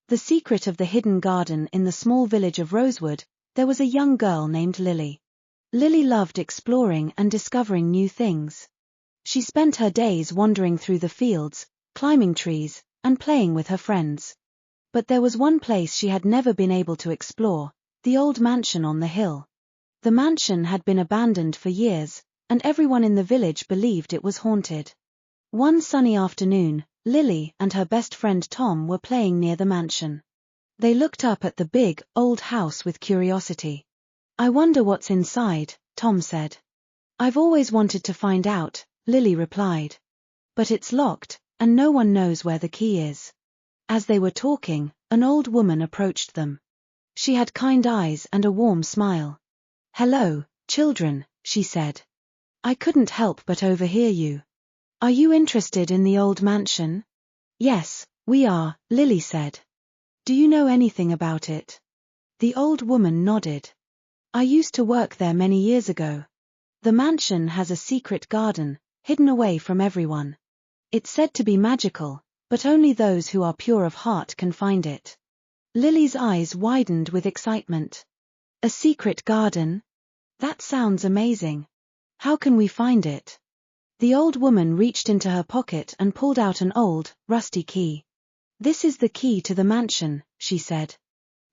The secret of the hidden garden. In the small village of Rosewood, there was a young girl named Lily. Lily loved exploring and discovering new things. She spent her days wandering through the fields, climbing trees, and playing with her friends. But there was one place she had never been able to explore, the old mansion on the hill. The mansion had been abandoned for years, and everyone in the village believed it was haunted. One sunny afternoon, Lily and her best friend Tom were playing near the mansion. They looked up at the big, old house with curiosity. "I wonder what's inside," Tom said. "I've always wanted to find out," Lily replied. "But it's locked, and no one knows where the key is." As they were talking, an old woman approached them. She had kind eyes and a warm smile. "Hello, children," she said. "I couldn't help but overhear you. Are you interested in the old mansion?" "Yes, we are," Lily said. "Do you know anything about it?" The old woman nodded. "I used to work there many years ago. The mansion has a secret garden, hidden away from everyone. It's said to be magical, but only those who are pure of heart can find it." Lily's eyes widened with excitement. "A secret garden? That sounds amazing. How can we find it?" The old woman reached into her pocket and pulled out an old, rusty key. "This is the key to the mansion," she said.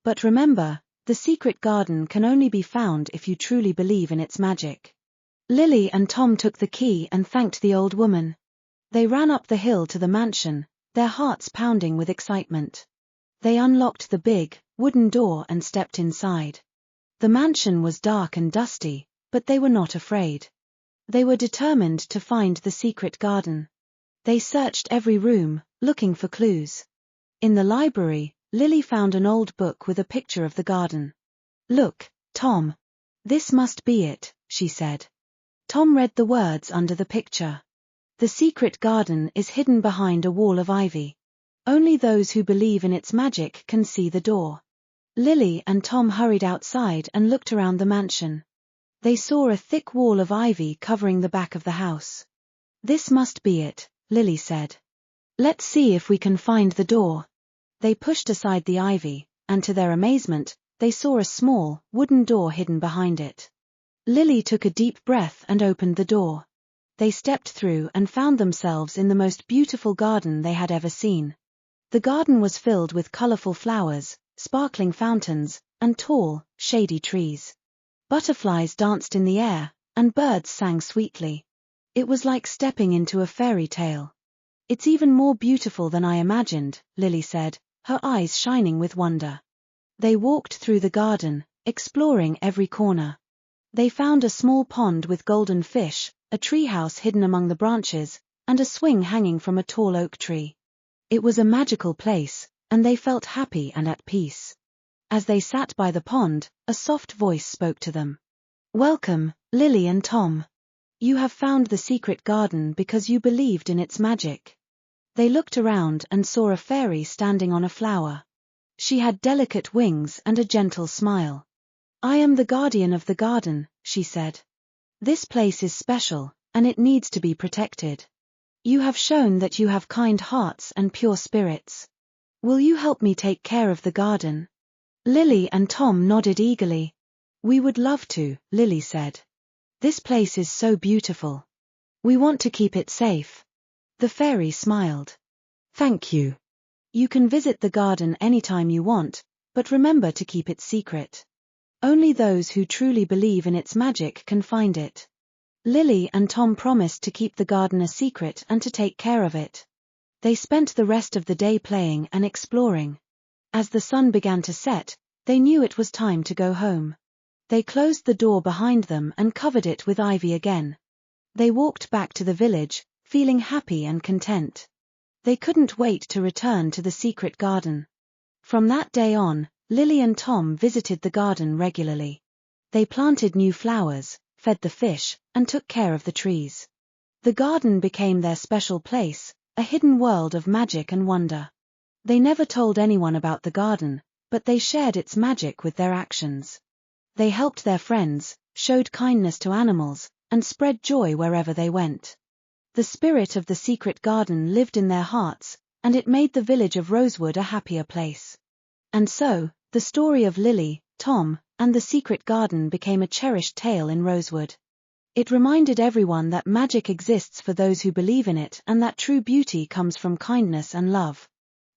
"But remember, the secret garden can only be found if you truly believe in its magic." Lily and Tom took the key and thanked the old woman. They ran up the hill to the mansion, their hearts pounding with excitement. They unlocked the big, wooden door and stepped inside. The mansion was dark and dusty, but they were not afraid. They were determined to find the secret garden. They searched every room, looking for clues. In the library, Lily found an old book with a picture of the garden. "Look, Tom. This must be it," she said. Tom read the words under the picture. "The secret garden is hidden behind a wall of ivy. Only those who believe in its magic can see the door." Lily and Tom hurried outside and looked around the mansion. They saw a thick wall of ivy covering the back of the house. "This must be it," Lily said. "Let's see if we can find the door." They pushed aside the ivy, and to their amazement, they saw a small, wooden door hidden behind it. Lily took a deep breath and opened the door. They stepped through and found themselves in the most beautiful garden they had ever seen. The garden was filled with colorful flowers, sparkling fountains, and tall, shady trees. Butterflies danced in the air, and birds sang sweetly. It was like stepping into a fairy tale. "It's even more beautiful than I imagined," Lily said, her eyes shining with wonder. They walked through the garden, exploring every corner. They found a small pond with golden fish, a treehouse hidden among the branches, and a swing hanging from a tall oak tree. It was a magical place, and they felt happy and at peace. As they sat by the pond, a soft voice spoke to them. "Welcome, Lily and Tom. You have found the secret garden because you believed in its magic." They looked around and saw a fairy standing on a flower. She had delicate wings and a gentle smile. "I am the guardian of the garden," she said. "This place is special, and it needs to be protected. You have shown that you have kind hearts and pure spirits. Will you help me take care of the garden?" Lily and Tom nodded eagerly. "We would love to," Lily said. "This place is so beautiful. We want to keep it safe." The fairy smiled. "Thank you. You can visit the garden anytime you want, but remember to keep it secret. Only those who truly believe in its magic can find it." Lily and Tom promised to keep the garden a secret and to take care of it. They spent the rest of the day playing and exploring. As the sun began to set, they knew it was time to go home. They closed the door behind them and covered it with ivy again. They walked back to the village, feeling happy and content. They couldn't wait to return to the secret garden. From that day on, Lily and Tom visited the garden regularly. They planted new flowers, fed the fish, and took care of the trees. The garden became their special place, a hidden world of magic and wonder. They never told anyone about the garden, but they shared its magic with their actions. They helped their friends, showed kindness to animals, and spread joy wherever they went. The spirit of the secret garden lived in their hearts, and it made the village of Rosewood a happier place. And so, the story of Lily, Tom, and the secret garden became a cherished tale in Rosewood. It reminded everyone that magic exists for those who believe in it and that true beauty comes from kindness and love.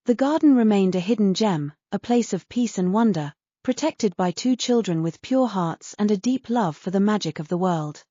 The garden remained a hidden gem, a place of peace and wonder, protected by two children with pure hearts and a deep love for the magic of the world.